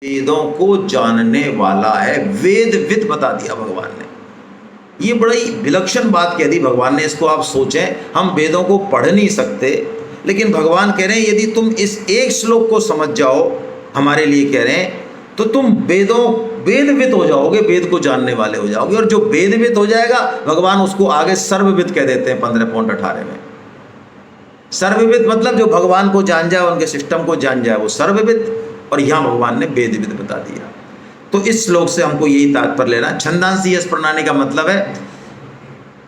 वेदों को जानने वाला है, वेदविद बता दिया भगवान ने। ये बड़ी विलक्षण बात कह दी भगवान ने। इसको आप सोचें, हम वेदों को पढ़ नहीं सकते, लेकिन भगवान कह रहे हैं यदि तुम इस एक श्लोक को समझ जाओ, हमारे लिए कह रहे हैं, तो तुम वेदविद हो जाओगे, वेद को जानने वाले हो जाओगे। और जो वेदविद हो जाएगा, भगवान उसको आगे सर्वविद कह देते हैं 15.18 में। सर्वविद मतलब जो भगवान को जान जाए, उनके सिस्टम को जान जाए, वो सर्वविद। और यहाँ भगवान ने वेदविद बता दिया। तो इस श्लोक से हमको यही तात्पर्य लेना। छंदांसी यश प्रणाली का मतलब है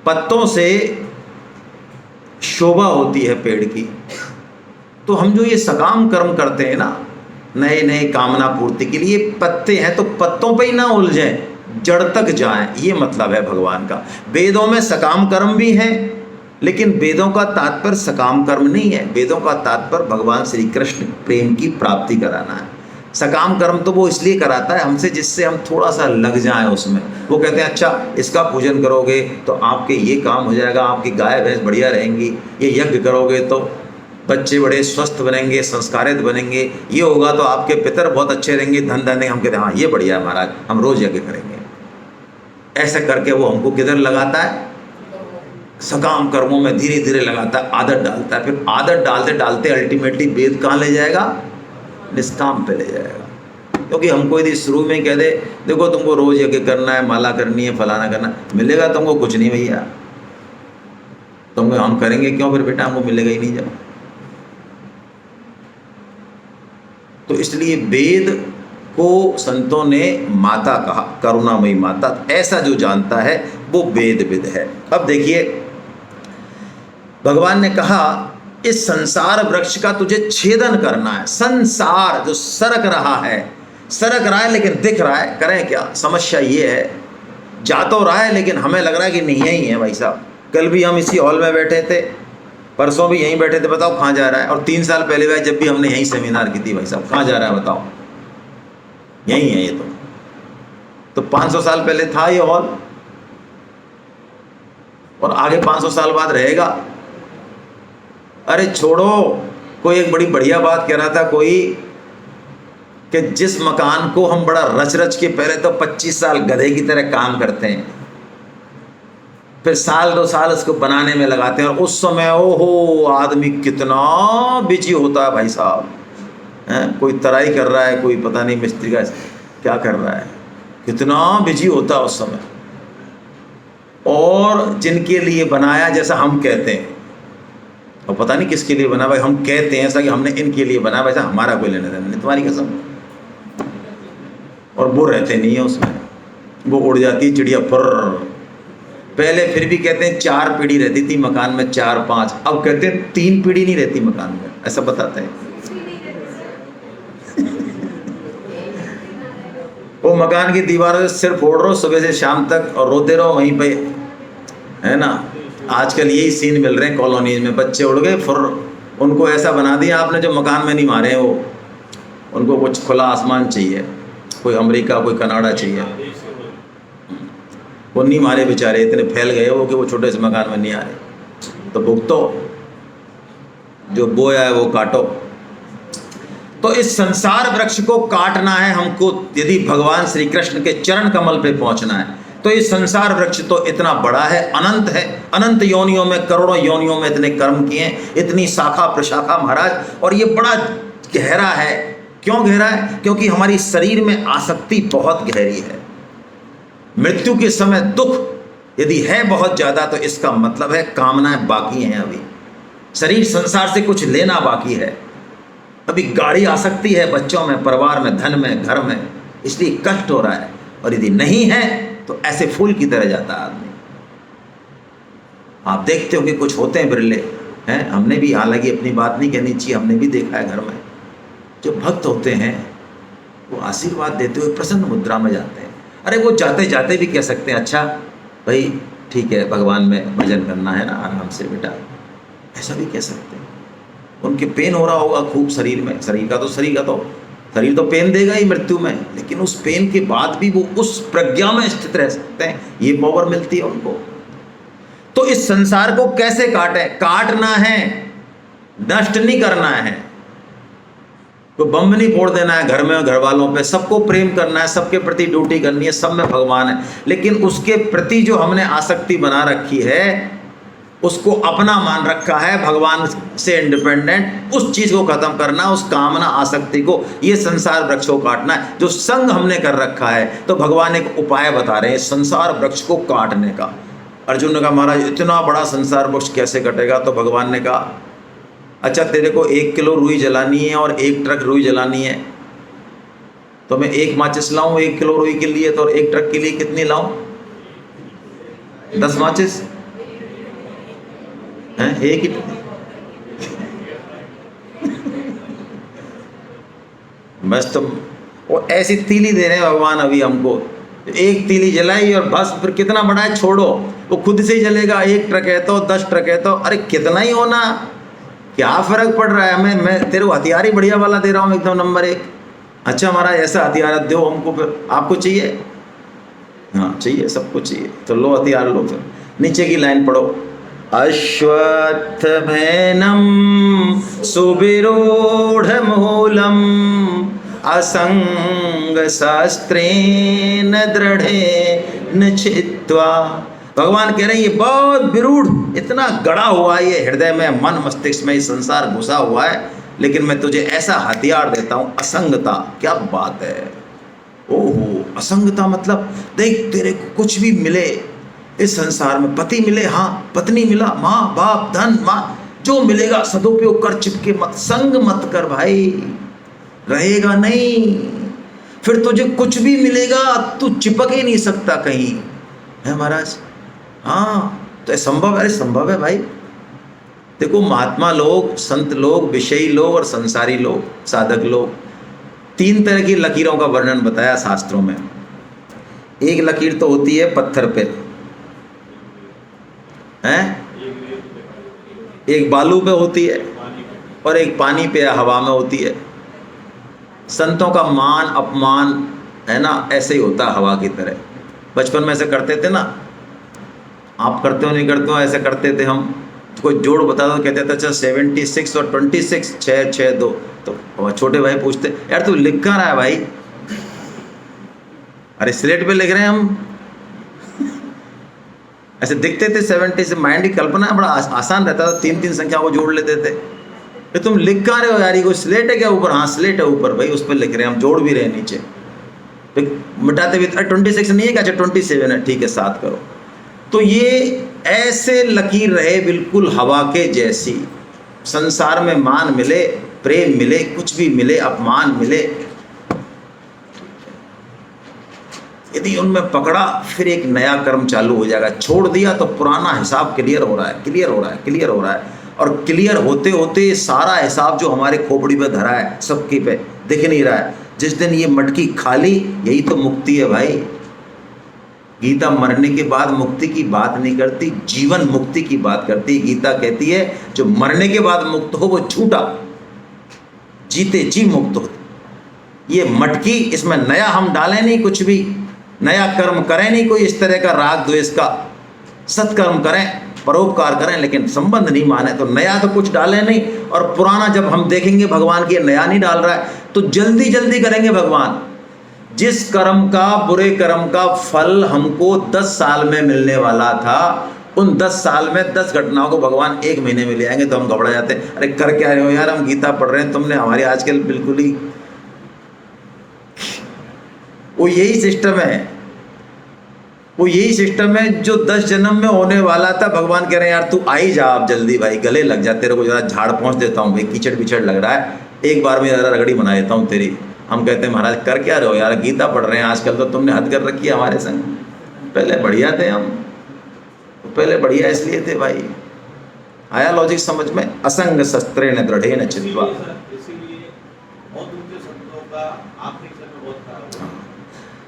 पत्तों से शोभा होती है पेड़ की। तो हम जो ये सकाम कर्म करते हैं ना, नए नए कामना पूर्ति के लिए, पत्ते हैं तो पत्तों पे ही ना उलझें, जड़ तक जाएं, ये मतलब है भगवान का। वेदों में सकाम कर्म भी हैं, लेकिन वेदों का तात्पर्य सकाम कर्म नहीं है। वेदों का तात्पर्य भगवान श्री कृष्ण प्रेम की प्राप्ति कराना है। सकाम कर्म तो वो इसलिए कराता है हमसे, जिससे हम थोड़ा सा लग जाएं उसमें। वो कहते हैं अच्छा इसका पूजन करोगे तो आपके ये काम हो जाएगा, आपकी गाय भैंस बढ़िया रहेंगी, ये यज्ञ करोगे तो बच्चे बड़े स्वस्थ बनेंगे, संस्कारित बनेंगे, ये होगा तो आपके पितर बहुत अच्छे रहेंगे, धन धन। हम कहते हैं हाँ ये बढ़िया है महाराज, हम रोज यज्ञ करेंगे। ऐसा करके वो हमको किधर लगाता है? सकाम कर्मों में धीरे धीरे लगाता है, आदत डालता है। फिर आदत डालते डालते अल्टीमेटली वेद कहाँ ले जाएगा? निष्काम पे ले जाएगा। क्योंकि हमको यदि शुरू में कह दे देखो तुमको रोज यज्ञ करना है, माला करनी है, फलाना करना, मिलेगा तुमको कुछ नहीं भैया। तुमको हम करेंगे क्यों फिर बेटा? हमको मिलेगा ही नहीं जब। तो इसलिए वेद को संतों ने माता कहा, करुणामयी माता। ऐसा जो जानता है वो वेदविद है। अब देखिए भगवान ने कहा इस संसार वृक्ष का तुझे छेदन करना है। संसार जो सरक रहा है लेकिन दिख रहा है, करें क्या? समस्या ये है, जा तो रहा है लेकिन हमें लग रहा है कि नहीं यही है भाई साहब। कल भी हम इसी हॉल में बैठे थे, परसों भी यहीं बैठे थे, बताओ कहाँ जा रहा है? और 3 साल पहले भाई जब भी हमने यहीं सेमिनार की थी, भाई साहब कहाँ जा रहा है बताओ? यही है ये तो 500 साल पहले था ये हॉल, और आगे 500 साल बाद रहेगा। अरे छोड़ो, कोई एक बड़ी बढ़िया बात कह रहा था कोई, कि जिस मकान को हम बड़ा रच रच के, पहले तो 25 साल गधे की तरह काम करते हैं, फिर साल 2 साल उसको बनाने में लगाते हैं, और उस समय ओहो आदमी कितना बिजी होता है भाई साहब। कोई तराई कर रहा है, कोई पता नहीं मिस्त्री का क्या कर रहा है, कितना बिजी होता है उस समय। और जिनके लिए बनाया, जैसा हम कहते हैं, और पता नहीं किसके लिए बना, भाई हम कहते हैं ऐसा कि हमने इनके लिए बना, वैसा हमारा कोई लेने देना नहीं, तुम्हारी कसम। और वो रहते नहीं है उसमें, वो उड़ जाती है चिड़िया फुर। पहले फिर भी कहते हैं 4 पीढ़ी रहती थी मकान में, 4-5, अब कहते हैं 3 पीढ़ी नहीं रहती मकान में, ऐसा बताते हैं। वो मकान की दीवारों से सिर फोड़ रहे हो सुबह से शाम तक, और रोते रहो वहीं पे, है ना। आजकल यही सीन मिल रहे हैं कॉलोनीज में, बच्चे उड़ गए फुर, उनको ऐसा बना दिया आपने जो मकान में नहीं मारे हैं वो, उनको कुछ खुला आसमान चाहिए, कोई अमेरिका कोई कनाडा चाहिए। वो नहीं मारे बेचारे, इतने फैल गए वो कि वो छोटे से मकान में नहीं आ रहे। तो भुगतो, जो बोया है वो काटो। तो इस संसार वृक्ष को काटना है हमको, यदि भगवान श्री कृष्ण के चरण कमल पे पहुंचना है। तो ये संसार वृक्ष तो इतना बड़ा है, अनंत है, अनंत योनियों में, करोड़ों योनियों में इतने कर्म किए हैं, इतनी शाखा प्रशाखा महाराज। और ये बड़ा गहरा है। क्यों गहरा है? क्योंकि हमारी शरीर में आसक्ति बहुत गहरी है। मृत्यु के समय दुख यदि है बहुत ज्यादा, तो इसका मतलब है कामनाएं बाकी हैं, अभी शरीर संसार से कुछ लेना बाकी है, अभी गाढ़ी आसक्ति है बच्चों में, परिवार में, धन में, घर में, इसलिए कष्ट हो रहा है। और यदि नहीं है तो ऐसे फूल की तरह जाता है आदमी। आप देखते हो कि कुछ होते हैं बिरले हैं, हमने भी, हालांकि अपनी बात नहीं कहनी चाहिए, हमने भी देखा है घर में, जो भक्त होते हैं वो आशीर्वाद देते हुए प्रसन्न मुद्रा में जाते हैं। अरे वो जाते जाते भी कह सकते हैं अच्छा भाई ठीक है, भगवान में भजन करना है ना, आराम से बेटा, ऐसा भी कह सकते हैं। उनके पेन हो रहा होगा खूब शरीर में, शरीर तो पेन देगा ही मृत्यु में, लेकिन उस पेन के बाद भी वो उस प्रज्ञा में स्थित रह सकते हैं, ये पावर मिलती है उनको। तो इस संसार को कैसे काटें? काटना है, नष्ट नहीं करना है। तो बम नहीं फोड़ देना है घर में और घर वालों पे, सबको प्रेम करना है, सबके प्रति ड्यूटी करनी है, सब में भगवान है। लेकिन उसके प्रति जो हमने आसक्ति बना रखी है, उसको अपना मान रखा है, भगवान से इंडिपेंडेंट, उस चीज़ को खत्म करना, उस कामना आसक्ति को, ये संसार वृक्ष को काटना है। जो संग हमने कर रखा है, तो भगवान एक उपाय बता रहे हैं संसार वृक्ष को काटने का। अर्जुन ने कहा महाराज इतना बड़ा संसार वृक्ष कैसे कटेगा? तो भगवान ने कहा अच्छा तेरे को 1 किलो रुई जलानी है और 1 ट्रक रुई जलानी है, तो मैं 1 माचिस लाऊं 1 किलो रुई के लिए, तो 1 ट्रक के लिए कितनी लाऊं? 10 माचिस हैं? एक ही बस। तुम वो ऐसी तीली दे रहे हैं भगवान अभी हमको, 1 तीली जलाई और बस, फिर कितना बड़ा है छोड़ो, वो खुद से ही जलेगा। 1 ट्रक है तो 10 ट्रक है तो अरे कितना ही होना, क्या फर्क पड़ रहा है? मैं तेरे को हथियार ही बढ़िया वाला दे रहा हूँ एकदम नंबर 1। अच्छा महाराज ऐसा हथियार दो हमको, फिर आपको चाहिए? हाँ चाहिए, सबको चाहिए, तो लो हथियार लो। फिर नीचे की लाइन पढ़ो, अश्वत्थमेनं सुविरूढ़मूलम् असंगशस्त्रेण दृढ़ेन छित्त्वा। भगवान कह रहे हैं ये बहुत विरूढ़, इतना गड़ा हुआ है ये हृदय में, मन मस्तिष्क में, ये संसार घुसा हुआ है, लेकिन मैं तुझे ऐसा हथियार देता हूँ, असंगता। क्या बात है, ओहो असंगता मतलब देख तेरे को कुछ भी मिले इस संसार में, पति मिले, हाँ पत्नी मिला, माँ बाप धन माँ, जो मिलेगा सदुपयोग कर, चिपके मत, संग मत कर भाई, रहेगा नहीं। फिर तुझे कुछ भी मिलेगा तू चिपक ही नहीं सकता कहीं, है महाराज? हाँ तो संभव है, संभव है भाई। देखो महात्मा लोग, संत लोग, विषयी लोग और संसारी लोग, साधक लोग, 3 तरह की लकीरों का वर्णन बताया शास्त्रों में। एक लकीर तो होती है पत्थर पे, हैं? एक बालू पे होती है और एक पानी पे हवा में होती है। संतों का मान अपमान है ना, ऐसे ही होता है हवा की तरह। बचपन में ऐसे करते थे ना, आप करते हो नहीं करते हो, ऐसे करते थे हम। तो कोई जोड़ बता दो, कहते थे अच्छा 76 और 26 6 6 2, तो छोटे भाई पूछते यार तू लिख कहाँ रहा है भाई? अरे स्लेट पे लिख रहे हैं हम। ऐसे दिखते थे 70 से, माइंड की कल्पना बड़ा आसान रहता था, 3 संख्या को जोड़ लेते थे। तो तुम लिख कहाँ रहे हो यार, ये कोई स्लेट है क्या ऊपर? हाँ स्लेट है ऊपर भाई, उस पर लिख रहे हैं हम, जोड़ भी रहे हैं नीचे, मिटाते भी। 26 नहीं है क्या? अच्छा 27 है, ठीक है 7 करो। तो ये ऐसे लकीर रहे बिल्कुल हवा के जैसी। संसार में मान मिले, प्रेम मिले, कुछ भी मिले, अपमान मिले, यदि उनमें पकड़ा फिर एक नया कर्म चालू हो जाएगा। छोड़ दिया तो पुराना हिसाब क्लियर हो रहा है, क्लियर हो रहा है, क्लियर हो रहा है। और क्लियर होते होते सारा हिसाब जो हमारे खोपड़ी पे धरा है, सबकी पे दिख नहीं रहा है। जिस दिन ये मटकी खाली, यही तो मुक्ति है भाई। गीता मरने के बाद मुक्ति की बात नहीं करती, जीवन मुक्ति की बात करती। गीता कहती है जो मरने के बाद मुक्त हो वो छूटा, जीते जी मुक्त हो। ये मटकी, इसमें नया हम डालें नहीं, कुछ भी नया कर्म करें नहीं, कोई इस तरह का राग द्वेष का। सत्कर्म करें, परोपकार करें, लेकिन संबंध नहीं माने तो नया तो कुछ डालें नहीं। और पुराना जब हम देखेंगे भगवान की नया नहीं डाल रहा है, तो जल्दी जल्दी करेंगे भगवान। जिस कर्म का, बुरे कर्म का फल हमको 10 साल में मिलने वाला था, उन 10 साल में 10 घटनाओं को भगवान 1 महीने में ले आएंगे। तो हम घबरा जाते हैं, अरे कर क्या रहे हो यार, हम गीता पढ़ रहे हैं, तुमने हमारी आजकल बिल्कुल ही, वो यही सिस्टम है, वो यही सिस्टम है जो 10 जन्म में होने वाला था। भगवान कह रहे हैं यार तू आई जा आप जल्दी भाई, गले लग जा, तेरे को जरा झाड़ पहुँच देता हूँ भाई, कीचड़ बिचड़ लग रहा है, एक बार में जरा रगड़ी बना देता हूँ तेरी। हम कहते हैं महाराज कर क्या रहे हो यार, गीता पढ़ रहे हैं, आजकल तो तुमने हद कर रखी है हमारे संग। पहले बढ़िया थे हम, पहले बढ़िया इसलिए थे भाई। आया लॉजिक समझ में? असंग शस्त्रेण दृढ़ेन चित्वा।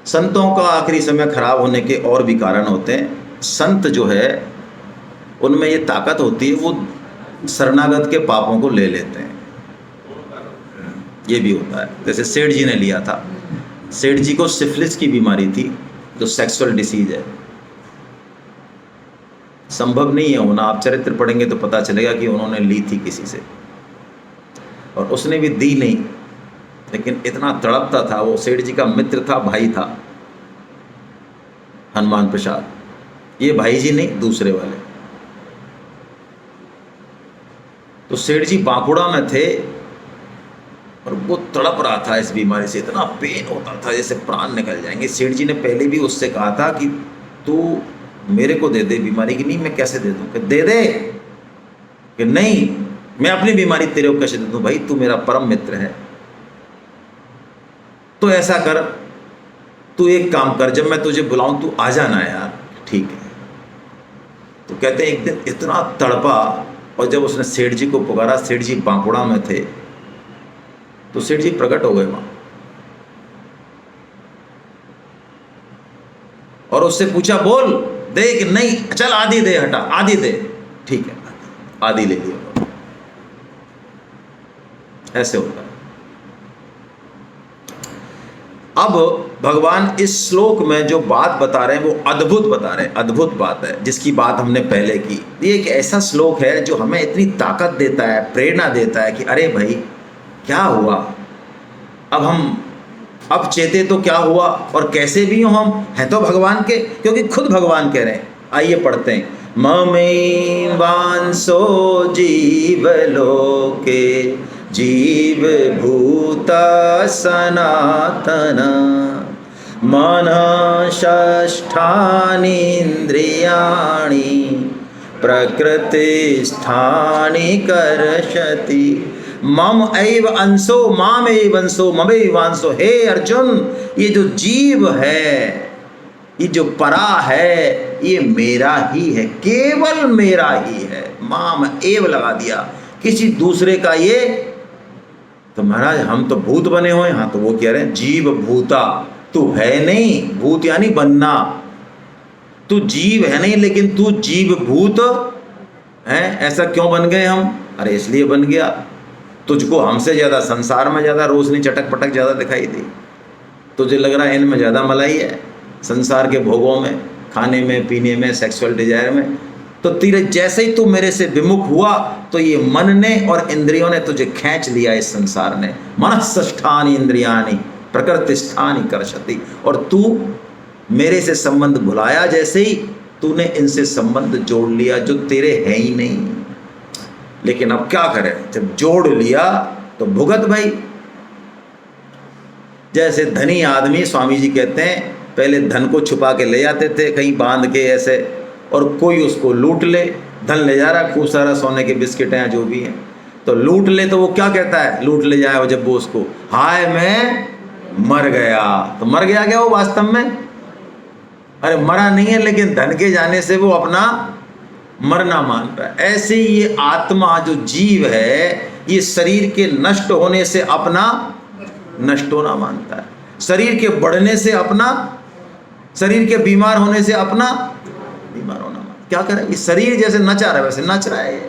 संतों का आखिरी समय खराब होने के और भी कारण होते हैं। संत जो है उनमें ये ताकत होती है, वो शरणागत के पापों को ले लेते हैं। ये भी होता है, जैसे सेठ जी ने लिया था। सेठ जी को सिफिलिस की बीमारी थी, जो सेक्सुअल डिसीज है। संभव नहीं है होना, आप चरित्र पढ़ेंगे तो पता चलेगा कि उन्होंने ली थी किसी से, और उसने भी दी नहीं, लेकिन इतना तड़पता था वो। सेठ जी का मित्र था, भाई था, हनुमान प्रसाद। ये भाई जी नहीं, दूसरे वाले। तो सेठ जी बांकुड़ा में थे और वो तड़प रहा था इस बीमारी से, इतना पेन होता था जैसे प्राण निकल जाएंगे। सेठ जी ने पहले भी उससे कहा था कि तू मेरे को दे दे बीमारी की। नहीं, मैं कैसे दे दूं? कि दे दे। कि नहीं, मैं अपनी बीमारी तेरे को कैसे दे दूं? भाई तू मेरा परम मित्र है, तो ऐसा कर, तू एक काम कर, जब मैं तुझे बुलाऊं तू आ जाना यार। ठीक है। तो कहते हैं एक दिन इतना तड़पा, और जब उसने सेठ जी को पुकारा, सेठ जी बांकुड़ा में थे, तो सेठ जी प्रकट हो गए वहां और उससे पूछा, बोल दे कि नहीं? चल आधी दे, हटा आधी दे। ठीक है, आधी ले लिया। ऐसे होता है। अब भगवान इस श्लोक में जो बात बता रहे हैं वो अद्भुत बता रहे हैं, अद्भुत बात है, जिसकी बात हमने पहले की। ये एक ऐसा श्लोक है जो हमें इतनी ताकत देता है, प्रेरणा देता है कि अरे भाई क्या हुआ, अब चेते तो क्या हुआ, और कैसे भी हो हम हैं तो भगवान के, क्योंकि खुद भगवान कह रहे हैं। आइए पढ़ते हैं। ममे वांसो जीव लोके जीव भूता सनातन मनः षष्ठानि इंद्रियाणि प्रकृति स्थानि कर्षति मम एव अंशो माम एव अंशो ममेव अंशो। हे अर्जुन, ये जो जीव है, ये जो परा है, ये मेरा ही है, केवल मेरा ही है। माम एव लगा दिया, किसी दूसरे का ये। तो महाराज हम तो भूत बने हुए। हाँ, तो वो कह रहे हैं जीव भूता, तू है नहीं, भूत यानी बनना, तू जीव है नहीं लेकिन तू जीव भूत है। ऐसा क्यों बन गए हम? अरे इसलिए बन गया, तुझको हमसे ज़्यादा संसार में ज़्यादा रोशनी चटक पटक ज़्यादा दिखाई दी। तुझे लग रहा है इनमें ज़्यादा मलाई है, संसार के भोगों में, खाने में, पीने में, सेक्सुअल डिजायर में। तो तेरे जैसे ही तू मेरे से विमुख हुआ तो ये मन ने और इंद्रियों ने तुझे खींच लिया, इस संसार ने। मनःष्ठानि इंद्रियाणि प्रकृतिस्थानि कर्षति। और तू मेरे से संबंध भुलाया, जैसे ही तूने इनसे संबंध जोड़ लिया जो तेरे है ही नहीं। लेकिन अब क्या करें, जब जोड़ लिया तो भुगत भाई। जैसे धनी आदमी, स्वामी जी कहते हैं, पहले धन को छुपा के ले जाते थे कहीं बांध के ऐसे, और कोई उसको लूट ले। धन ले जा रहा, खूब सारा सोने के बिस्किट हैं जो भी हैं, तो लूट ले। तो वो क्या कहता है, लूट ले जाए, जब वो उसको, हाय मैं मर गया। तो मर गया क्या वो वास्तव में? अरे मरा नहीं है, लेकिन धन के जाने से वो अपना मरना मानता है। ऐसे ही ये आत्मा जो जीव है, ये शरीर के नष्ट होने से अपना नष्ट होना मानता है, शरीर के बढ़ने से अपना, शरीर के बीमार होने से अपना बीमार होना मानता। क्या करे, ये शरीर जैसे नचा रहा है वैसे नच रहा है,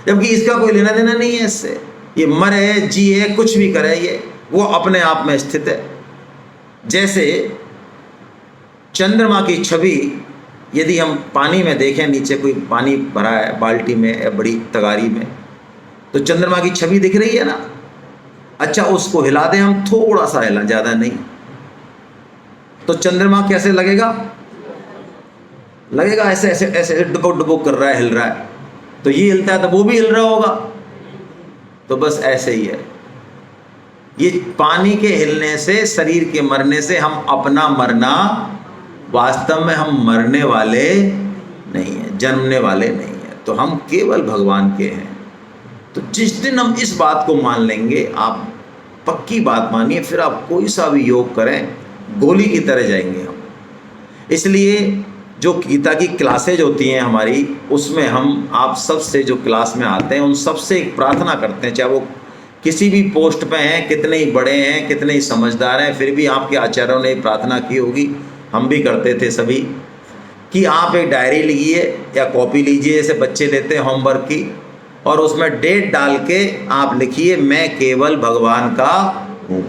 जबकि इसका कोई लेना देना नहीं है इससे। ये मरे जिए कुछ भी करे, ये वो अपने आप में स्थित है। जैसे चंद्रमा की छवि यदि हम पानी में देखें, नीचे कोई पानी भरा है बाल्टी में या बड़ी तगारी में, तो चंद्रमा की छवि दिख रही है ना। अच्छा, उसको हिला दें हम, थोड़ा सा हिला, ज़्यादा नहीं, तो चंद्रमा कैसे लगेगा? लगेगा ऐसे ऐसे ऐसे डुबुक डुबुक कर रहा है, हिल रहा है। तो ये हिलता है तो वो भी हिल रहा होगा। तो बस ऐसे ही है, ये पानी के हिलने से, शरीर के मरने से हम अपना मरना, वास्तव में हम मरने वाले नहीं हैं, जन्मने वाले नहीं हैं, तो हम केवल भगवान के हैं। तो जिस दिन हम इस बात को मान लेंगे, आप पक्की बात मानिए, फिर आप कोई सा भी योग करें, गोली की तरह जाएंगे हम। इसलिए जो गीता की क्लासेज होती हैं हमारी, उसमें हम आप सब से जो क्लास में आते हैं, उन सब से एक प्रार्थना करते हैं, चाहे वो किसी भी पोस्ट पे हैं, कितने ही बड़े हैं, कितने ही समझदार हैं, फिर भी आपके आचार्यों ने प्रार्थना की होगी, हम भी करते थे सभी, कि आप एक डायरी लीजिए या कॉपी लीजिए, जैसे बच्चे लेते हैं होमवर्क की, और उसमें डेट डाल के आप लिखिए, मैं केवल भगवान का हूँ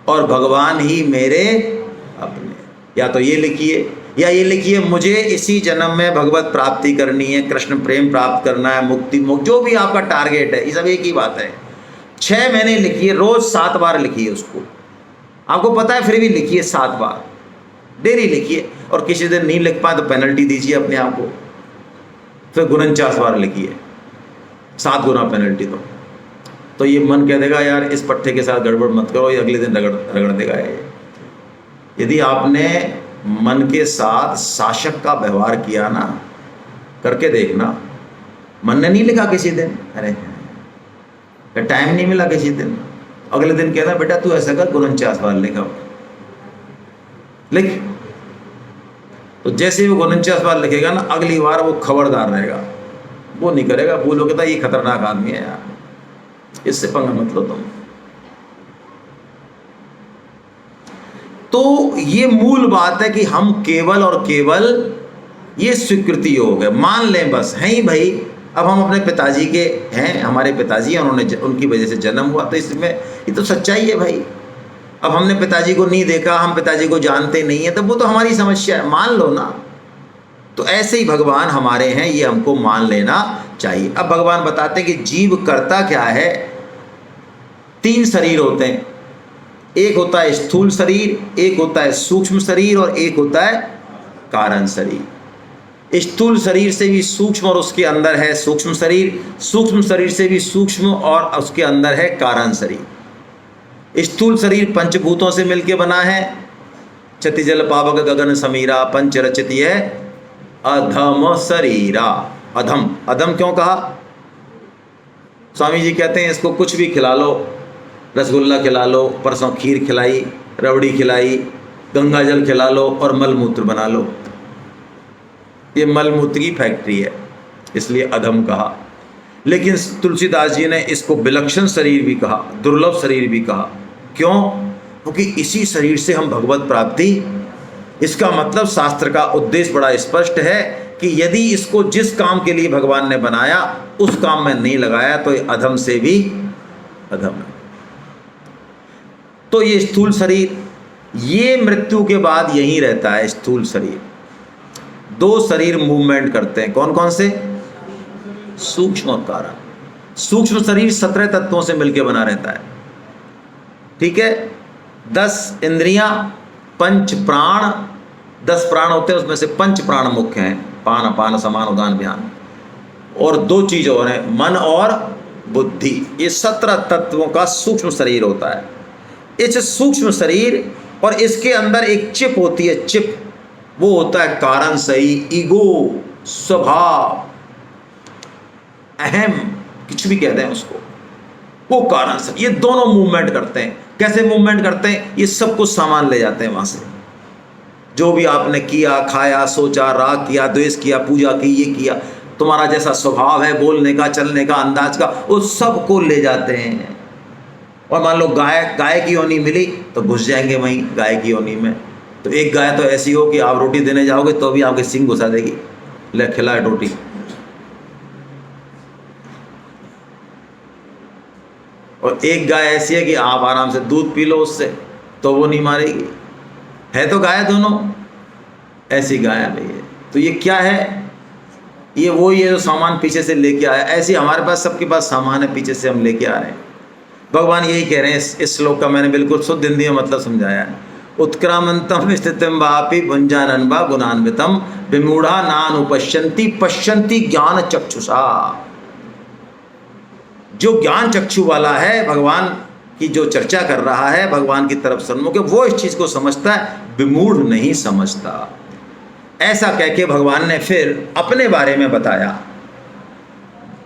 और भगवान ही मेरे अपने। या तो ये लिखिए, या ये लिखिए, मुझे इसी जन्म में भगवत प्राप्ति करनी है, कृष्ण प्रेम प्राप्त करना है, मुक्ति, जो भी आपका टारगेट है, ये सब एक ही बात है। 6 महीने लिखिए, रोज 7 बार लिखिए उसको, आपको पता है फिर भी लिखिए 7 बार डेली लिखिए। और किसी दिन नहीं लिख पाए तो पेनल्टी दीजिए अपने आप को, फिर 49 बार लिखिए, 7 गुना पेनल्टी दो। तो ये मन कह देगा यार इस पट्टे के साथ गड़बड़ मत करो, ये अगले दिन रगड़ देगा ये। यदि आपने मन के साथ शासक का व्यवहार किया ना, करके देखना, मन ने नहीं लिखा किसी दिन, अरे टाइम नहीं मिला किसी दिन, अगले दिन कहना बेटा तू ऐसा कर 49 बार लिखा, लिख। तो जैसे वो 49 बार लिखेगा ना, अगली बार वो खबरदार रहेगा, वो नहीं करेगा। भूलो कहता ये खतरनाक आदमी है यार, इससे पंगा मत लो तुम। तो ये मूल बात है कि हम केवल और केवल ये स्वीकृति योग है, मान लें बस, हैं ही भाई। अब हम अपने पिताजी के हैं, हमारे पिताजी हैं, उन्होंने उनकी वजह से जन्म हुआ, तो इसमें ये तो सच्चाई है भाई। अब हमने पिताजी को नहीं देखा, हम पिताजी को जानते नहीं है, तो वो तो हमारी समस्या है, मान लो ना। तो ऐसे ही भगवान हमारे हैं, ये हमको मान लेना चाहिए। अब भगवान बताते हैं कि जीव करता क्या है। 3 शरीर होते हैं, एक होता है स्थूल शरीर, एक होता है सूक्ष्म शरीर और एक होता है कारण शरीर। स्थूल शरीर से भी सूक्ष्म और उसके अंदर है सूक्ष्म शरीर, सूक्ष्म शरीर से भी सूक्ष्म और उसके अंदर है कारण शरीर। स्थूल शरीर पंचभूतों से मिलकर बना है, क्षति जल पावक गगन समीरा पंच रचित है अधम शरीरा। अधम, अधम क्यों कहा? स्वामी जी कहते हैं इसको कुछ भी खिला लो, रसगुल्ला खिला लो, परसों खीर खिलाई, रबड़ी खिलाई, गंगा जल खिला लो और मलमूत्र बना लो, ये मलमूत्र की फैक्ट्री है, इसलिए अधम कहा। लेकिन तुलसीदास जी ने इसको विलक्षण शरीर भी कहा, दुर्लभ शरीर भी कहा। क्यों? क्योंकि इसी शरीर से हम भगवत प्राप्ति, इसका मतलब शास्त्र का उद्देश्य बड़ा स्पष्ट है कि यदि इसको जिस काम के लिए भगवान ने बनाया उस काम में नहीं लगाया तो ये अधम से भी अधम है। तो ये स्थूल शरीर, ये मृत्यु के बाद यहीं रहता है स्थूल शरीर। 2 शरीर मूवमेंट करते हैं, कौन कौन से? सूक्ष्म और कारण। सूक्ष्म शरीर 17 तत्वों से मिलकर बना रहता है, ठीक है। 10 इंद्रियां, 5 प्राण, 10 प्राण होते हैं, उसमें से 5 प्राण मुख्य हैं, पान अपान समान उदान ध्यान, और 2 चीज और हैं, मन और बुद्धि। ये 17 तत्वों का सूक्ष्म शरीर होता है। इस सूक्ष्म शरीर और इसके अंदर एक चिप होती है, चिप, वो होता है कारण सही, ईगो, स्वभाव, अहम, कुछ भी कहते हैं उसको, वो कारण सही। ये दोनों मूवमेंट करते हैं। कैसे मूवमेंट करते हैं? ये सब कुछ सामान ले जाते हैं वहां से, जो भी आपने किया, खाया, सोचा, राग किया, द्वेष किया, पूजा की, ये किया, तुम्हारा जैसा स्वभाव है बोलने का, चलने का, अंदाज का, वो सब को ले जाते हैं। और मान लो गाय की योनि मिली तो घुस जाएंगे वहीं गाय की योनि में। तो एक गाय तो ऐसी हो कि आप रोटी देने जाओगे तो भी आपके सींग घुसा देगी, ले खिलाए रोटी। और एक गाय ऐसी है कि आप आराम से दूध पी लो उससे तो वो नहीं मारेगी। है तो गाय दोनों, ऐसी गाय है भैया। तो ये क्या है? ये वो ये जो सामान पीछे से लेके आया, ऐसे हमारे पास सबके पास सामान है, पीछे से हम लेके आ रहे हैं। भगवान यही कह रहे हैं, इस श्लोक का मैंने बिल्कुल शुद्ध हिंदी में मतलब समझाया है। उत्क्रामंतम स्थितिम वापि भुंजानन वा गुणान्वितम विमूढ़ा नानुपश्यन्ति पश्यन्ति ज्ञान चक्षुषा। जो ज्ञान चक्षु वाला है, भगवान की जो चर्चा कर रहा है, भगवान की तरफ सन्मुख है, वो इस चीज को समझता है, विमूढ़ नहीं समझता। ऐसा कह के भगवान ने फिर अपने बारे में बताया,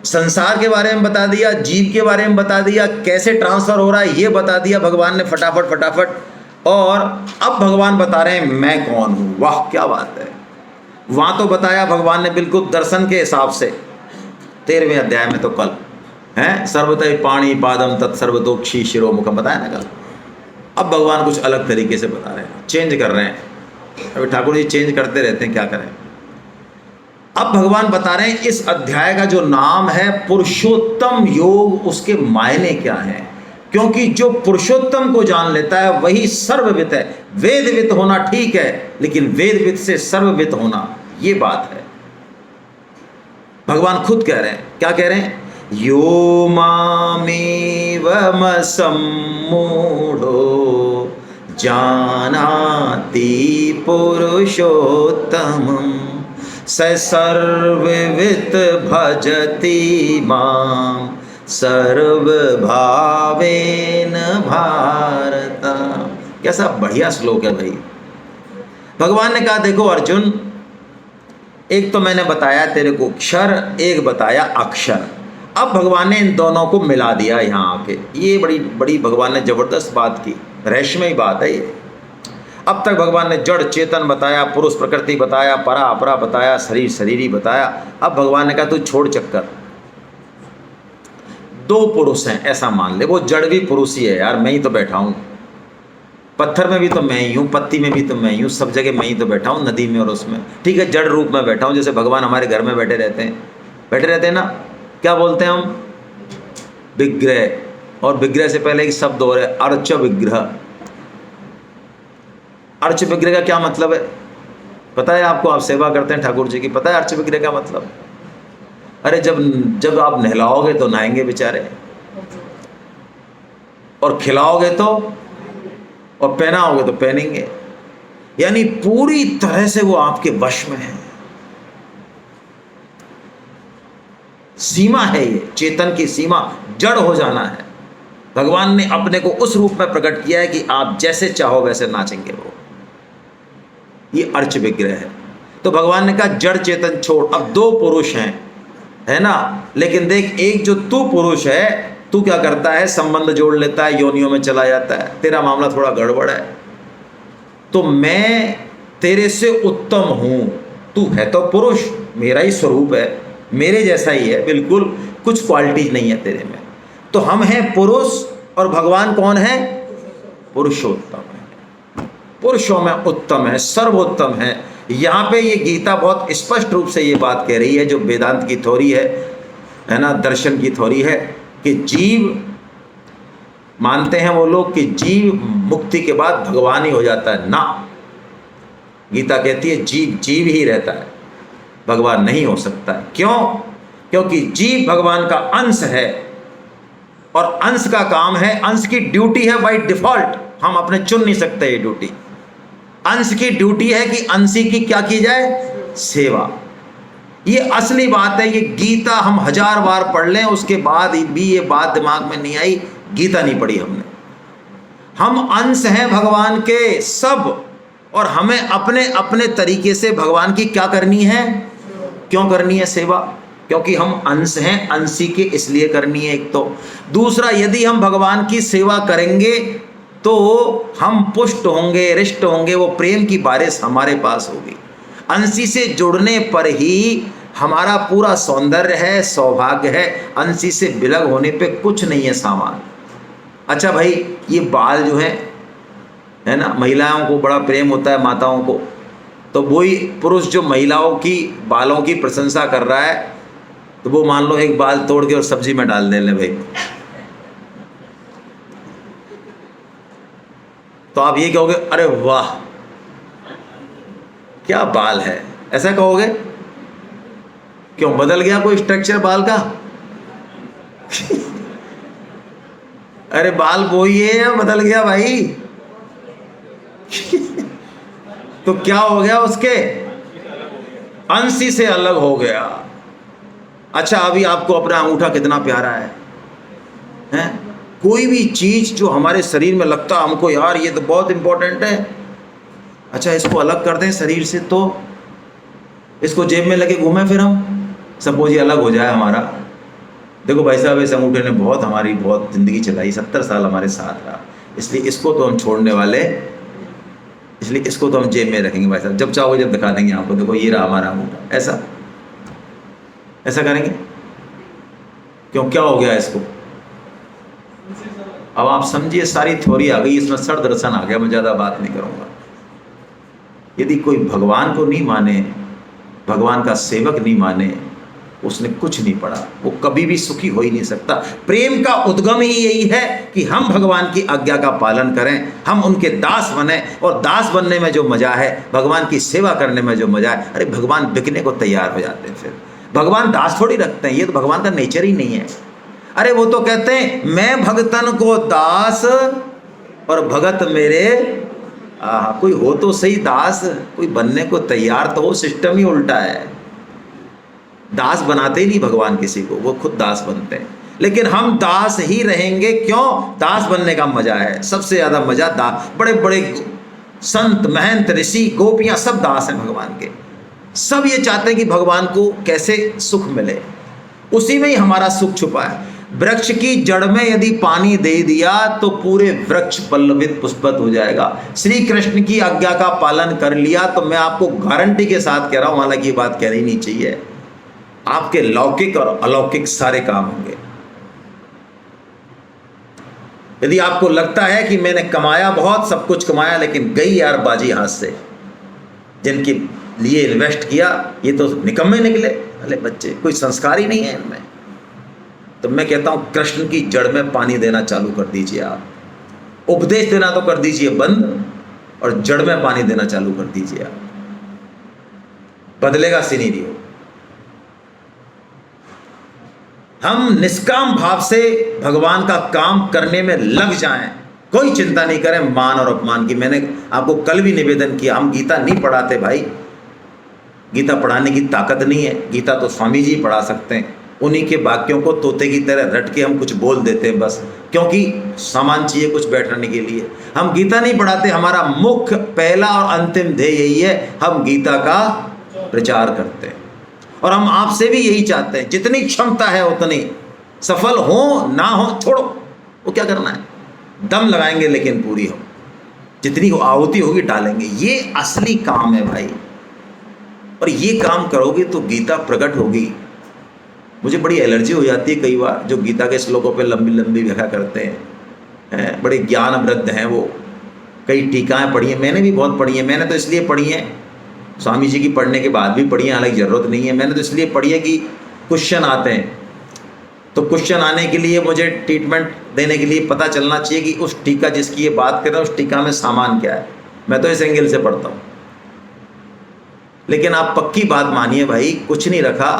संसार के बारे में बता दिया, जीव के बारे में बता दिया, कैसे ट्रांसफर हो रहा है ये बता दिया भगवान ने फटाफट। और अब भगवान बता रहे हैं मैं कौन हूं। वाह क्या बात है। वहां तो बताया भगवान ने बिल्कुल दर्शन के हिसाब से, 13वें अध्याय में तो कल है सर्वतः पाणी पादम तत्सर्वतोक्षी शिरोमुखम बताया ना कल। अब भगवान कुछ अलग तरीके से बता रहे हैं, चेंज कर रहे हैं। अभी ठाकुर जी चेंज करते रहते हैं, क्या करें। अब भगवान बता रहे हैं इस अध्याय का जो नाम है पुरुषोत्तम योग, उसके मायने क्या हैं। क्योंकि जो पुरुषोत्तम को जान लेता है वही सर्वविद है। वेदविद होना ठीक है, लेकिन वेदविद से सर्वविद होना, ये बात है। भगवान खुद कह रहे हैं, क्या कह रहे हैं यो मामेवमसम्मूढो जानाति पुरुषोत्तमं स सर्ववित् भजति मां सर्वभावेन भारत। कैसा बढ़िया श्लोक है भाई। भगवान ने कहा देखो अर्जुन, एक तो मैंने बताया तेरे को क्षर, एक बताया अक्षर। अब भगवान ने इन दोनों को मिला दिया यहाँ आके। ये बड़ी बड़ी भगवान ने जबरदस्त बात की, रहस्यमयी बात है ये। अब तक भगवान ने जड़ चेतन बताया, पुरुष प्रकृति बताया, परा अपरा बताया, शरीर शरीरी बताया। अब भगवान ने कहा तू छोड़ चक्कर, दो पुरुष हैं ऐसा मान ले। वो जड़ भी पुरुष ही है यार, मैं ही तो बैठा हूँ, पत्थर में भी तो मैं ही हूँ, पत्ती में भी तो मैं ही हूँ, सब जगह मैं ही तो बैठा हूँ, नदी में और उसमें। ठीक है, जड़ रूप में बैठा हूँ। जैसे भगवान हमारे घर में बैठे रहते हैं ना, क्या बोलते हैं हम? विग्रह। और विग्रह से पहले एक शब्द और है, अर्च विग्रह। अर्च विग्रह का क्या मतलब है पता है आपको? आप सेवा करते हैं ठाकुर जी की, पता है अर्च विग्रह का मतलब? अरे जब आप नहलाओगे तो नहाएंगे बेचारे, और खिलाओगे तो, और पहनाओगे तो पहनेंगे। यानी पूरी तरह से वो आपके वश में है। सीमा है ये, चेतन की सीमा, जड़ हो जाना है। भगवान ने अपने को उस रूप में प्रकट किया है कि आप जैसे चाहो वैसे नाचेंगे वो। ये अर्च विग्रह है। तो भगवान ने कहा जड़ चेतन छोड़, अब दो पुरुष हैं, है ना। लेकिन देख, एक जो तू पुरुष है, तू क्या करता है? संबंध जोड़ लेता है, योनियों में चला जाता है। तेरा मामला थोड़ा गड़बड़ है। तो मैं तेरे से उत्तम हूं। तू है तो पुरुष, मेरा ही स्वरूप है, मेरे जैसा ही है बिल्कुल, कुछ क्वालिटी नहीं है तेरे में। तो हम हैं पुरुष, और भगवान कौन है? पुरुषोत्तम है, पुरुषों में उत्तम है, सर्वोत्तम है। यहाँ पे ये गीता बहुत स्पष्ट रूप से ये बात कह रही है, जो वेदांत की थ्योरी है ना, दर्शन की थ्योरी है, कि जीव, मानते हैं वो लोग कि जीव मुक्ति के बाद भगवान ही हो जाता है। ना, गीता कहती है जीव जीव ही रहता है, भगवान नहीं हो सकता है। क्यों? क्योंकि जीव भगवान का अंश है, और अंश का काम है, अंश की ड्यूटी है बाय डिफॉल्ट, हम अपने चुन नहीं सकते ये ड्यूटी। अंश की ड्यूटी है कि अंशी की क्या की जाए? सेवा। ये असली बात है। ये गीता हम 1000 बार पढ़ लें, उसके बाद भी ये बात दिमाग में नहीं आई, गीता नहीं पढ़ी हमने। हम अंश हैं भगवान के सब, और हमें अपने अपने तरीके से भगवान की क्या करनी है? क्यों करनी है सेवा? क्योंकि हम अंश हैं, अंशी के, इसलिए करनी है एक तो। दूसरा, यदि हम भगवान की सेवा करेंगे तो हम पुष्ट होंगे, रिष्ट होंगे, वो प्रेम की बारिश हमारे पास होगी। अंशी से जुड़ने पर ही हमारा पूरा सौंदर्य है, सौभाग्य है। अंशी से विलग होने पे कुछ नहीं है सामान। अच्छा भाई, ये बाल जो है ना, महिलाओं को बड़ा प्रेम होता है, माताओं को। तो वही पुरुष जो महिलाओं की बालों की प्रशंसा कर रहा है, तो वो मान लो एक बाल तोड़ के और सब्जी में डाल दे ले भाई, तो आप ये कहोगे अरे वाह क्या बाल है, ऐसा कहोगे? क्यों, बदल गया कोई स्ट्रक्चर बाल का? अरे बाल वही है या बदल गया भाई? तो क्या हो गया? उसके अंशी से अलग हो गया। अच्छा, अभी आपको अपना अंगूठा कितना प्यारा है? कोई भी चीज जो हमारे शरीर में लगता है हमको यार ये तो बहुत इंपॉर्टेंट है, अच्छा इसको अलग कर दें शरीर से, तो इसको जेब में लगे घूमें फिर हम, सपोज ये अलग हो जाए हमारा। देखो भाई साहब, इस अंगूठे ने हमारी बहुत ज़िंदगी चलाई, 70 साल हमारे साथ रहा, इसलिए इसको तो हम छोड़ने वाले, इसलिए इसको तो हम जेब में रखेंगे भाई साहब, जब चाहोगे जब दिखा देंगे आपको, देखो ये रहा हमारा अंगूठा। ऐसा करेंगे? क्यों, क्या हो गया इसको? अब आप समझिए, सारी थ्योरी आ गई इसमें, सर दर्शन आ गया। मैं ज़्यादा बात नहीं करूँगा। यदि कोई भगवान को नहीं माने, भगवान का सेवक नहीं माने, उसने कुछ नहीं पढ़ा, वो कभी भी सुखी हो ही नहीं सकता। प्रेम का उद्गम ही यही है कि हम भगवान की आज्ञा का पालन करें, हम उनके दास बने, और दास बनने में जो मजा है, भगवान की सेवा करने में जो मजा है, अरे भगवान बिकने को तैयार हो जाते हैं। फिर भगवान दास थोड़ी रखते हैं, ये तो भगवान का नेचर ही नहीं है। अरे वो तो कहते हैं मैं भगतन को दास और भगत मेरे। कोई हो तो सही दास, कोई बनने को तैयार तो हो। सिस्टम ही उल्टा है, दास बनाते ही नहीं भगवान किसी को, वो खुद दास बनते हैं। लेकिन हम दास ही रहेंगे, क्यों? दास बनने का मजा है, सबसे ज्यादा मजा दास। बड़े बड़े संत महंत ऋषि गोपियां सब दास हैं भगवान के। सब ये चाहते हैं कि भगवान को कैसे सुख मिले, उसी में ही हमारा सुख छुपा है। वृक्ष की जड़ में यदि पानी दे दिया तो पूरे वृक्ष पल्लवित पुष्पित हो जाएगा। श्री कृष्ण की आज्ञा का पालन कर लिया तो मैं आपको गारंटी के साथ कह रहा हूं, हालांकि ये बात कहनी नहीं चाहिए, आपके लौकिक और अलौकिक सारे काम होंगे। यदि आपको लगता है कि मैंने कमाया बहुत, सब कुछ कमाया, लेकिन गई यार बाजी हाथ से, जिनके लिए इन्वेस्ट किया ये तो निकम्मे निकले, अरे बच्चे, कोई संस्कार ही नहीं है इनमें, तो मैं कहता हूं कृष्ण की जड़ में पानी देना चालू कर दीजिए। आप उपदेश देना तो कर दीजिए बंद, और जड़ में पानी देना चालू कर दीजिए। आप बदलेगा सिनेरियो। हम निष्काम भाव से भगवान का काम करने में लग जाएं, कोई चिंता नहीं करें मान और अपमान की। मैंने आपको कल भी निवेदन किया, हम गीता नहीं पढ़ाते भाई, गीता पढ़ाने की ताकत नहीं है। गीता तो स्वामी जी पढ़ा सकते हैं, उन्हीं के वाक्यों को तोते की तरह रट के हम कुछ बोल देते हैं बस, क्योंकि सामान चाहिए कुछ बैठने के लिए। हम गीता नहीं पढ़ाते, हमारा मुख्य पहला और अंतिम ध्येय यही है, हम गीता का प्रचार करते हैं। और हम आपसे भी यही चाहते हैं, जितनी क्षमता है उतनी, सफल हो ना हो छोड़ो, वो क्या करना है, दम लगाएंगे लेकिन पूरी हो, जितनी आहुति होगी डालेंगे। ये असली काम है भाई, और ये काम करोगे तो गीता प्रकट होगी। मुझे बड़ी एलर्जी हो जाती है कई बार जो गीता के श्लोकों पे लंबी लंबी व्याख्या करते हैं, बड़े ज्ञान वृद्ध हैं वो, कई टीकाएं पढ़ी हैं, मैंने भी बहुत पढ़ी हैं। मैंने तो इसलिए पढ़ी हैं, स्वामी जी की पढ़ने के बाद भी पढ़ी है, हालांकि ज़रूरत नहीं है, मैंने तो इसलिए पढ़ी है कि क्वेश्चन आते हैं, तो क्वेश्चन आने के लिए मुझे ट्रीटमेंट देने के लिए पता चलना चाहिए कि उस टीका जिसकी ये बात कर रहा है उस टीका में सामान क्या है। मैं तो इस एंगल से पढ़ता हूँ। लेकिन आप पक्की बात मानिए भाई, कुछ नहीं रखा,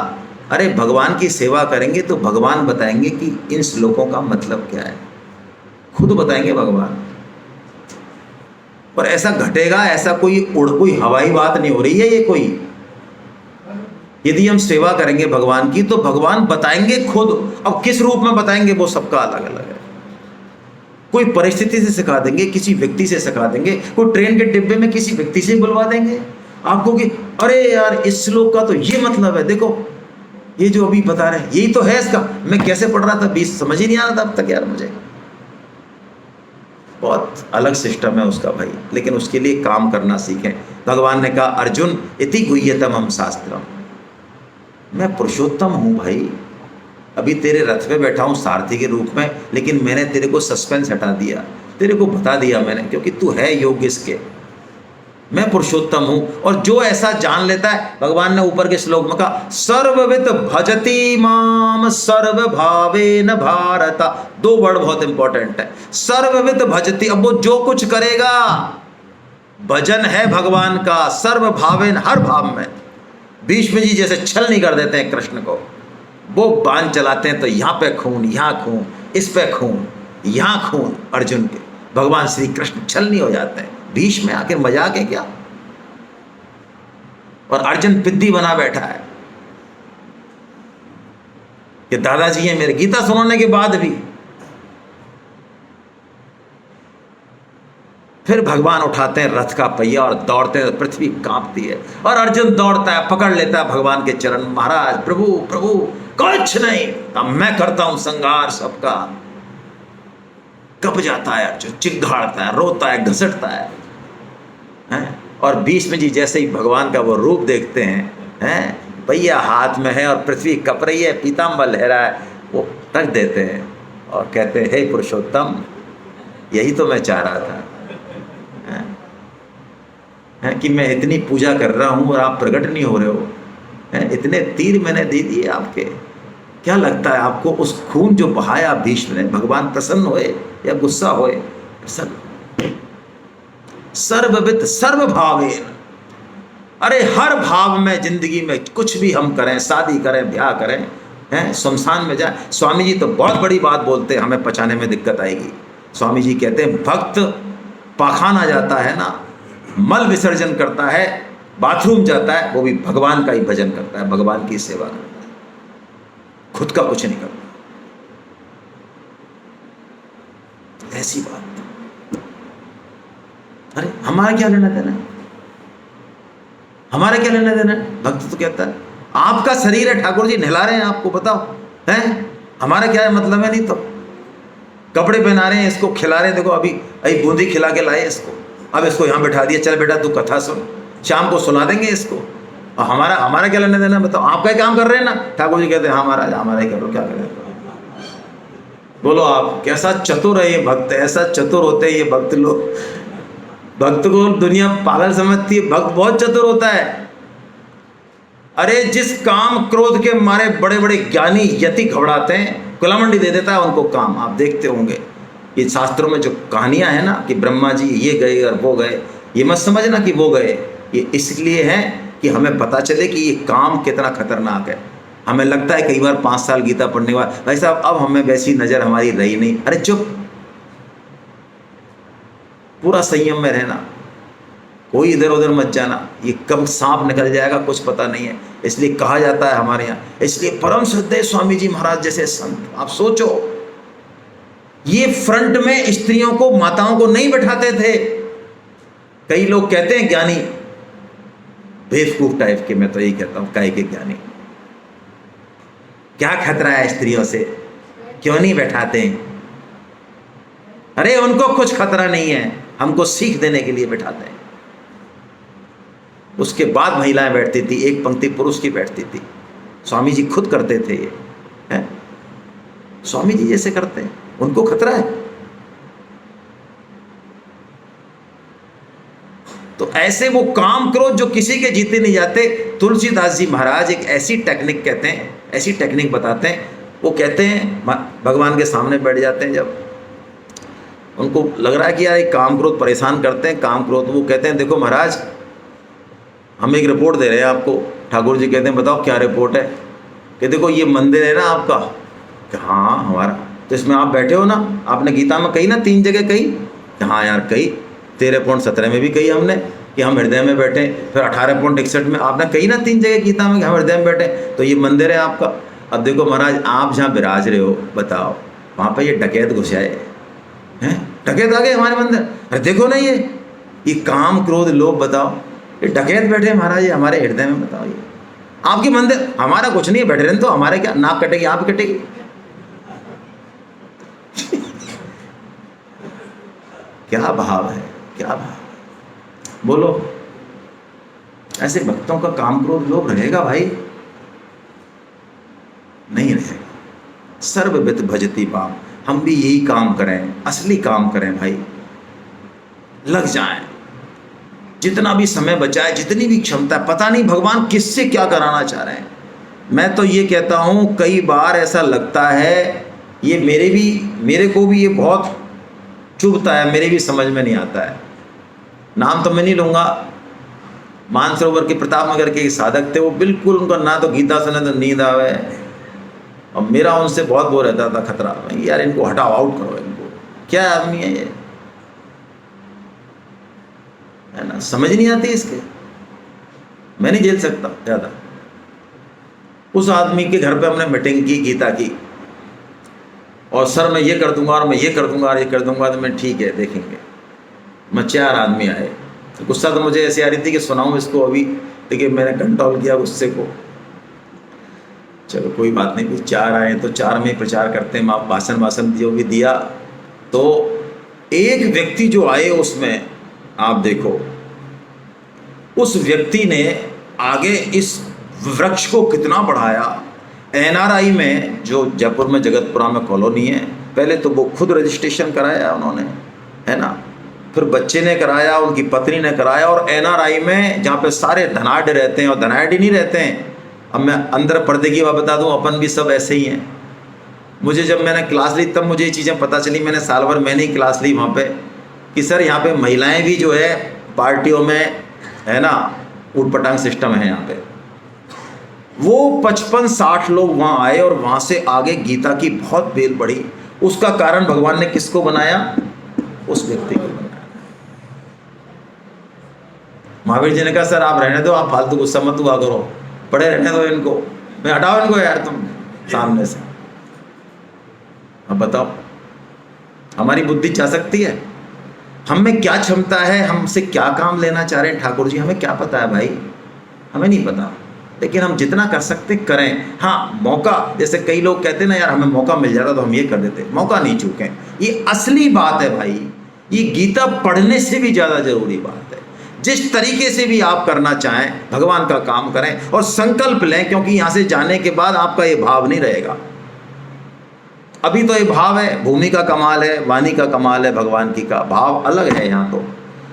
अरे भगवान की सेवा करेंगे तो भगवान बताएंगे कि इन श्लोकों का मतलब क्या है, खुद बताएंगे भगवान। और ऐसा घटेगा, ऐसा कोई हवाई बात नहीं हो रही है ये कोई। यदि हम सेवा करेंगे भगवान की तो भगवान बताएंगे खुद। अब किस रूप में बताएंगे वो सबका अलग अलग है। कोई परिस्थिति से सिखा देंगे, किसी व्यक्ति से सिखा देंगे, कोई ट्रेन के डिब्बे में किसी व्यक्ति से बुलवा देंगे आपको कि अरे यार इस श्लोक का तो ये मतलब है, देखो ये जो अभी बता रहे हैं यही तो है इसका। मैं कैसे पढ़ रहा था, बीच समझ ही नहीं आ रहा था अब तक यार मुझे। बहुत अलग सिस्टम है उसका भाई, लेकिन उसके लिए काम करना सीखें। भगवान ने कहा अर्जुन इति गुह्यतमं शास्त्रम, मैं पुरुषोत्तम हूँ भाई, अभी तेरे रथ पे बैठा हूँ सारथी के रूप में, लेकिन मैंने तेरे को सस्पेंस हटा दिया, तेरे को बता दिया मैंने, क्योंकि तू है योग्य इसके, मैं पुरुषोत्तम हूँ। और जो ऐसा जान लेता है, भगवान ने ऊपर के श्लोक में कहा सर्वविद भजति माम सर्वभावेन भारत, दो वर्ड बहुत इंपॉर्टेंट है, सर्वविद भजति। अब वो जो कुछ करेगा भजन है भगवान का, सर्वभावेन, हर भाव में। भीष्म जी जैसे छल नहीं कर देते हैं कृष्ण को, वो बाण चलाते हैं तो यहाँ पे खून, यहाँ खून, इस पे खून, यहाँ खून अर्जुन के, भगवान श्री कृष्ण छल नहीं हो जाते हैं। भीष्म में आखिर मजाक है क्या? और अर्जुन पिद्दी बना बैठा है कि दादाजी हैं मेरे, गीता सुनाने के बाद भी। फिर भगवान उठाते हैं रथ का पहिया और दौड़ते हैं, पृथ्वी कांपती है और अर्जुन दौड़ता है, पकड़ लेता है भगवान के चरण, महाराज प्रभु प्रभु कुछ नहीं, अब मैं करता हूं संहार सबका। कब जाता है अर्जुन, चिल्लाता है, रोता है, घसटता है, और भीष्म जी जैसे ही भगवान का वो रूप देखते हैं, भैया हाथ में है और पृथ्वी कप रही है, पीताम्बर लहरा है, वो रख देते हैं और कहते हैं हे पुरुषोत्तम, यही तो मैं चाह रहा था, है कि मैं इतनी पूजा कर रहा हूँ और आप प्रकट नहीं हो रहे हो, इतने तीर मैंने दे दिए आपके, क्या लगता है आपको उस खून जो बहाया भीष्म ने, भगवान प्रसन्न होए या गुस्सा होए? प्रसन्न। सर्वविद सर्वभावेन, अरे हर भाव में जिंदगी में कुछ भी हम करें, शादी करें, ब्याह करें, हैं, शमशान में जाए। स्वामी जी तो बहुत बड़ी बात बोलते हैं, हमें पचाने में दिक्कत आएगी। स्वामी जी कहते हैं भक्त पाखाना जाता है ना, मल विसर्जन करता है, बाथरूम जाता है, वो भी भगवान का ही भजन करता है, भगवान की सेवा करता है, खुद का कुछ नहीं करता। ऐसी बात। अरे हमारा क्या लेना देना है, हमारा क्या लेना देना है। भक्त तो कहता है आपका शरीर है, ठाकुर जी नहला रहे हैं आपको, बताओ हैं, हमारा क्या है मतलब है। नहीं तो कपड़े पहना रहे हैं, इसको खिला रहे हैं, देखो अभी अभी बूंदी खिला के लाए इसको, अब इसको यहाँ बैठा दिया, चल बेटा तू कथा सुन, शाम को सुना देंगे इसको। और हमारा क्या लेना देना, बताओ। आपका ही काम कर रहे हैं ना। ठाकुर जी कहते हैं हाँ महाराज हमारा ही करो, क्या करें। बोलो आप, कैसा चतुर है ये भक्त, ऐसा चतुर होते हैं ये भक्त लोग। भक्त को दुनिया पागल समझती है, भक्त बहुत चतुर होता है। अरे जिस काम क्रोध के मारे बड़े बड़े ज्ञानी यति घबराते हैं, कुलामंडी दे देता है उनको काम। आप देखते होंगे ये शास्त्रों में जो कहानियां हैं ना कि ब्रह्मा जी ये गए और वो गए, ये मत समझना कि वो गए, ये इसलिए है कि हमें पता चले कि ये काम कितना खतरनाक है। हमें लगता है कई बार 5 साल गीता पढ़ने के बाद भाई साहब अब हमें वैसी नज़र हमारी रही नहीं। अरे चुप, पूरा संयम में रहना, कोई इधर उधर मत जाना, ये कब सांप निकल जाएगा कुछ पता नहीं है। इसलिए कहा जाता है हमारे यहाँ, इसलिए परम श्रद्धेय स्वामी जी महाराज जैसे संत, आप सोचो ये फ्रंट में स्त्रियों को, माताओं को नहीं बैठाते थे। कई लोग कहते हैं ज्ञानी, बेवकूफ टाइप के, मैं तो यही कहता हूँ काहे के ज्ञानी। क्या खतरा है स्त्रियों से, क्यों नहीं बैठाते हैं। अरे उनको कुछ खतरा नहीं है, हमको सीख देने के लिए बैठाते हैं। उसके बाद महिलाएं बैठती थी, एक पंक्ति पुरुष की बैठती थी। स्वामी जी खुद करते थे ये, है स्वामी जी जैसे करते हैं, उनको खतरा है। तो ऐसे वो काम क्रोध जो किसी के जीते नहीं जाते। तुलसीदास जी महाराज एक ऐसी टेक्निक कहते हैं, ऐसी टेक्निक बताते हैं। वो कहते हैं भगवान के सामने बैठ जाते हैं, जब उनको लग रहा है कि यार एक काम क्रोध परेशान करते हैं, काम क्रोध, वो कहते हैं देखो महाराज हम एक रिपोर्ट दे रहे हैं आपको। ठाकुर जी कहते हैं बताओ क्या रिपोर्ट है। कि देखो ये मंदिर है ना आपका। कि हाँ हमारा। तो इसमें आप बैठे हो ना, आपने गीता में कही ना 3 जगह कही। हाँ यार कही, 13.17 में भी कही हमने कि हम हृदय में बैठे। फिर 18.61 में आपने कही ना 3 जगह गीता में कि हम हृदय में बैठे। तो ये मंदिर है आपका। अब देखो महाराज आप जहाँ विराज रहे हो, बताओ वहाँ पर ये डकैत घुस आए हैं, डकैत आ गए हमारे मंदिर। अरे देखो ना ये काम क्रोध लोग, बताओ ये डकैत बैठे महाराज ये हमारे हृदय में। बताओ ये आपके मंदिर, हमारा कुछ नहीं है, बैठे रहने तो हमारे क्या नाक कटेगी, आप कटेगी। क्या भाव है, क्या भाव। बोलो ऐसे भक्तों का काम क्रोध लोभ रहेगा भाई? नहीं रहेगा। सर्ववित भजती बाप। हम भी यही काम करें, असली काम करें भाई, लग जाएं। जितना भी समय बचा है, जितनी भी क्षमता है, पता नहीं भगवान किससे क्या कराना चाह रहे हैं। मैं तो ये कहता हूँ कई बार ऐसा लगता है, ये मेरे को भी ये बहुत चुभता है, मेरे भी समझ में नहीं आता है। नाम तो मैं नहीं लूँगा। मानसरोवर के प्रताप नगर के साधक थे, वो बिल्कुल उनका ना तो गीता सुने तो नींद आवे, और मेरा उनसे बहुत वो रहता था खतरा, यार इनको हटाओ, आउट करो इनको, क्या आदमी है ये, है ना, समझ नहीं आती इसके। मैं नहीं झेल सकता ज़्यादा। उस आदमी के घर पे हमने मीटिंग की गीता की, और सर मैं ये कर दूंगा और मैं ये कर दूंगा और ये कर दूंगा। तो मैं ठीक है देखेंगे। मैं 4 आदमी आए, तो गुस्सा तो मुझे ऐसी आ रही थी कि सुनाऊं इसको अभी, लेकिन मैंने कंट्रोल किया गुस्से को। चलो कोई बात नहीं, 4 आए तो 4 में प्रचार करते हैं। आप भाषण जो भी दिया, तो एक व्यक्ति जो आए उसमें आप देखो, उस व्यक्ति ने आगे इस वृक्ष को कितना बढ़ाया। NRI में, जो जयपुर में जगतपुरा में कॉलोनी है, पहले तो वो खुद रजिस्ट्रेशन कराया उन्होंने, है ना, फिर बच्चे ने कराया, उनकी पत्नी ने कराया। और NRI में जहाँ पे सारे धनाढ़ रहते हैं, और धनाढ़ ही नहीं रहते हैं, अब मैं अंदर पर्दे की बात बता दूँ, अपन भी सब ऐसे ही हैं। मुझे जब मैंने क्लास ली तब मुझे ये चीज़ें पता चली। मैंने साल भर मैंने ही क्लास ली वहाँ पे कि सर यहाँ पे महिलाएं भी जो है पार्टियों में, है ना, ऊटपटांग सिस्टम है यहाँ पे। वो 55-60 लोग वहाँ आए और वहाँ से आगे गीता की बहुत बेल बढ़ी। उसका कारण भगवान ने किसको बनाया? उस व्यक्ति को बनाया। महावीर जी ने कहा सर आप रहने दो, आप फालतू गुस्सा मत हुआ करो, पड़े रहने दो इनको, मैं हटाओ इनको यार तुम सामने से। अब बताओ हमारी बुद्धि जा सकती है? हम में क्या क्षमता है, हमसे क्या काम लेना चाह रहे हैं ठाकुर जी, हमें क्या पता है भाई, हमें नहीं पता। लेकिन हम जितना कर सकते करें। हाँ मौका, जैसे कई लोग कहते हैं ना यार हमें मौका मिल जाता तो हम ये कर देते, मौका नहीं चूकें। ये असली बात है भाई, ये गीता पढ़ने से भी ज़्यादा जरूरी बात है। जिस तरीके से भी आप करना चाहें भगवान का काम करें और संकल्प लें, क्योंकि यहाँ से जाने के बाद आपका ये भाव नहीं रहेगा। अभी तो ये भाव है, भूमि का कमाल है, वाणी का कमाल है, भगवान की का भाव अलग है यहाँ तो।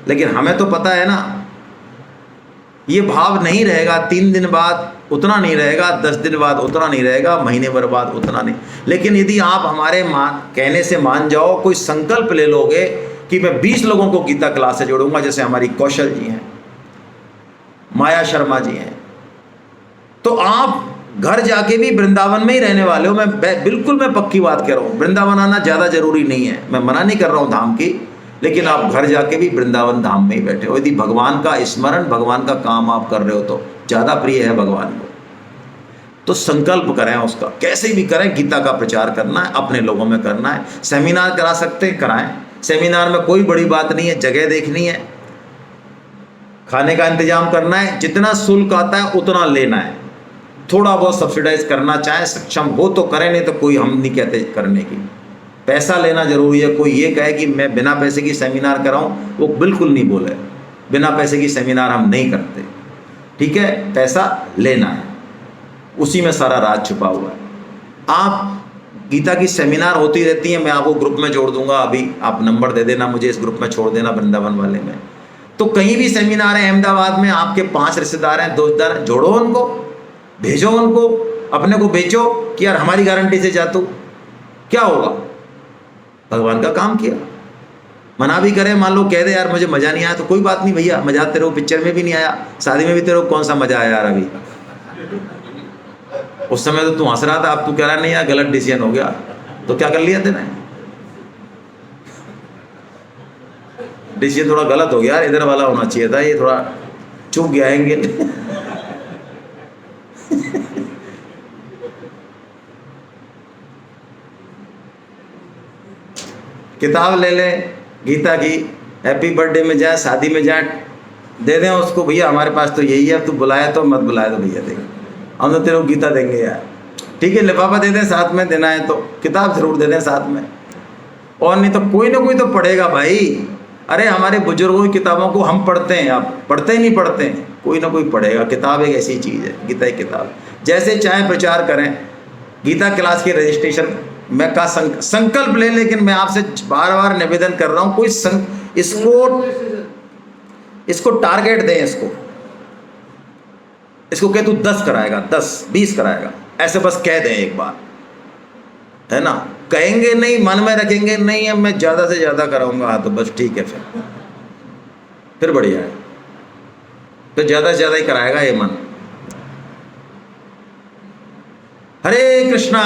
लेकिन हमें तो पता है ना ये भाव नहीं रहेगा, 3 दिन बाद उतना नहीं रहेगा, 10 दिन बाद उतना नहीं रहेगा, महीने भर बाद उतना नहीं। लेकिन यदि आप हमारे कहने से मान जाओ, कोई संकल्प ले लोगे कि मैं 20 लोगों को गीता क्लास से जोड़ूंगा, जैसे हमारी कौशल जी हैं, माया शर्मा जी हैं, तो आप घर जाके भी वृंदावन में ही रहने वाले हो। मैं पक्की बात कह रहा हूँ, वृंदावन आना ज़्यादा जरूरी नहीं है, मैं मना नहीं कर रहा हूँ धाम की, लेकिन आप घर जाके भी वृंदावन धाम में ही बैठे हो। यदि भगवान का स्मरण, भगवान का काम आप कर रहे हो तो ज़्यादा प्रिय है भगवान को, तो संकल्प करें उसका, कैसे भी करें। गीता का प्रचार करना है, अपने लोगों में करना है। सेमिनार करा सकते हैं, कराएं। सेमिनार में कोई बड़ी बात नहीं है, जगह देखनी है, खाने का इंतजाम करना है, जितना शुल्क आता है उतना लेना है, थोड़ा बहुत सब्सिडाइज करना चाहे सक्षम हो तो करें, नहीं तो कोई हम नहीं कहते करने की। पैसा लेना जरूरी है। कोई ये कहे कि मैं बिना पैसे की सेमिनार कराऊं, वो बिल्कुल नहीं बोले, बिना पैसे की सेमिनार हम नहीं करते, ठीक है। पैसा लेना है, उसी में सारा राज छुपा हुआ है। आप गीता की सेमिनार होती रहती है, मैं आपको ग्रुप में जोड़ दूंगा, अभी आप नंबर दे देना मुझे, इस ग्रुप में छोड़ देना वृंदावन वाले में। तो कहीं भी सेमिनार है अहमदाबाद में, आपके 5 रिश्तेदार हैं, दोस्तदार हैं, जोड़ो उनको, भेजो उनको, अपने को बेचो कि यार हमारी गारंटी से जा तू, क्या होगा? भगवान का काम किया। मना भी करे, मान लो कह दे यार मुझे मज़ा नहीं आया, तो कोई बात नहीं भैया, मज़ा तेरे को पिक्चर में भी नहीं आया, शादी में भी तेरे को कौन सा मज़ा आया यार अभी? उस समय तो तू हंस रहा था, अब तू कह रहा नहीं यार गलत डिसीजन हो गया, तो क्या कर लिया तेने? डिसीजन थोड़ा गलत हो गया यार, इधर वाला होना चाहिए था, ये थोड़ा चूक गया है। किताब ले ले गीता की, हैप्पी बर्थडे में जाए, शादी में जाए, दे दें उसको, भैया हमारे पास तो यही है, तू बुलाया तो मत बुलाया तो भैया देगा, हम तो तेरे को गीता देंगे यार, ठीक है। लिफाफा दे दें साथ में, देना है तो किताब जरूर दे दें साथ में, और नहीं तो कोई ना कोई तो पढ़ेगा भाई। अरे हमारे बुजुर्गों की किताबों को हम पढ़ते हैं, आप पढ़ते ही नहीं पढ़ते हैं, कोई ना कोई पढ़ेगा। किताब एक ऐसी चीज़ है, गीता एक किताब, जैसे चाहे प्रचार करें। गीता क्लास के रजिस्ट्रेशन मैं का संकल्प ले, लेकिन मैं आपसे बार बार निवेदन कर रहा हूँ, कोई इसको टारगेट दें, इसको कह तू 10 कराएगा, 10-20 कराएगा, ऐसे बस कह दें एक बार, है ना। कहेंगे नहीं, मन में रखेंगे नहीं अब मैं ज़्यादा से ज़्यादा कराऊंगा, हाँ तो बस ठीक है, फिर बढ़िया है, फिर ज़्यादा से ज़्यादा ही कराएगा ये मन। हरे कृष्णा।